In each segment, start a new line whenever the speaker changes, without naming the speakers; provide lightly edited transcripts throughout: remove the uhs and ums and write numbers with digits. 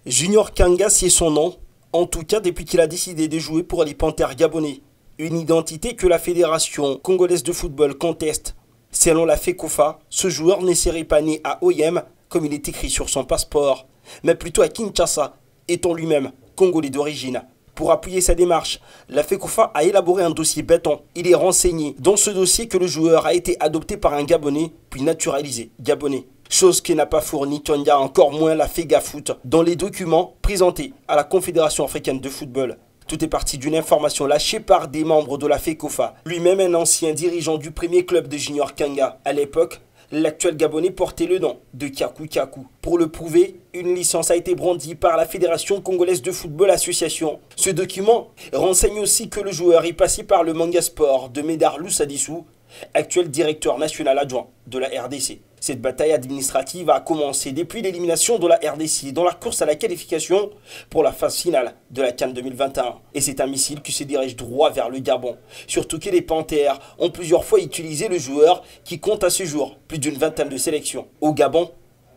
Junior Kanga, c'est son nom, en tout cas depuis qu'il a décidé de jouer pour les Panthères gabonais. Une identité que la Fédération congolaise de football conteste. Selon la FECOFA, ce joueur ne serait pas né à Oyem, comme il est écrit sur son passeport, mais plutôt à Kinshasa, étant lui-même congolais d'origine. Pour appuyer sa démarche, la FECOFA a élaboré un dossier béton. Il est renseigné dans ce dossier que le joueur a été adopté par un Gabonais, puis naturalisé Gabonais. Chose que n'a pas fourni Tonga, encore moins la FEGAFOOT, dans les documents présentés à la Confédération africaine de football. Tout est parti d'une information lâchée par des membres de la FECOFA, lui-même un ancien dirigeant du premier club de Junior Kanga. À l'époque, l'actuel Gabonais portait le nom de Kaku Kaku. Pour le prouver, une licence a été brandie par la Fédération congolaise de football association. Ce document renseigne aussi que le joueur est passé par le Manga Sport de Médard Loussadissou, actuel directeur national adjoint de la RDC. Cette bataille administrative a commencé depuis l'élimination de la RDC dans la course à la qualification pour la phase finale de la CAN 2021. Et c'est un missile qui se dirige droit vers le Gabon. Surtout que les Panthères ont plusieurs fois utilisé le joueur qui compte à ce jour plus d'une vingtaine de sélections. Au Gabon,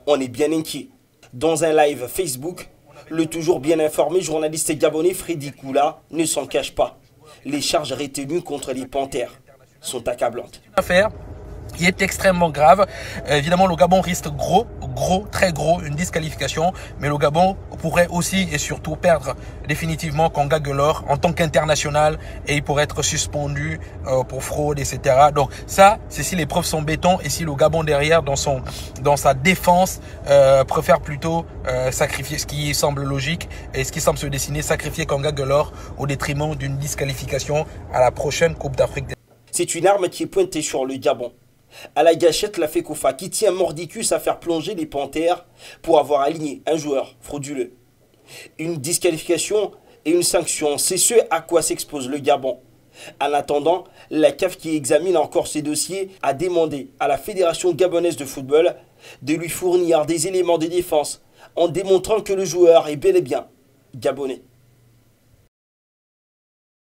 on est bien inquiet. Dans un live Facebook, le toujours bien informé journaliste gabonais Freddy Koula ne s'en cache pas. Les charges retenues contre les Panthères sont accablantes.
Qui est extrêmement grave. Évidemment, le Gabon risque très gros, une disqualification. Mais le Gabon pourrait aussi et surtout perdre définitivement Kanga Gelor en tant qu'international et il pourrait être suspendu pour fraude, etc. Donc ça, c'est si les preuves sont béton et si le Gabon derrière, dans sa défense, préfère plutôt sacrifier, ce qui semble logique et ce qui semble se dessiner, sacrifier Kanga Gelor au détriment d'une disqualification à la prochaine Coupe d'Afrique.
C'est une arme qui est pointée sur le Gabon. À la gâchette, la FECOFA qui tient mordicus à faire plonger les Panthères pour avoir aligné un joueur frauduleux. Une disqualification et une sanction, c'est ce à quoi s'expose le Gabon. En attendant, la CAF qui examine encore ces dossiers a demandé à la Fédération gabonaise de football de lui fournir des éléments de défense en démontrant que le joueur est bel et bien gabonais.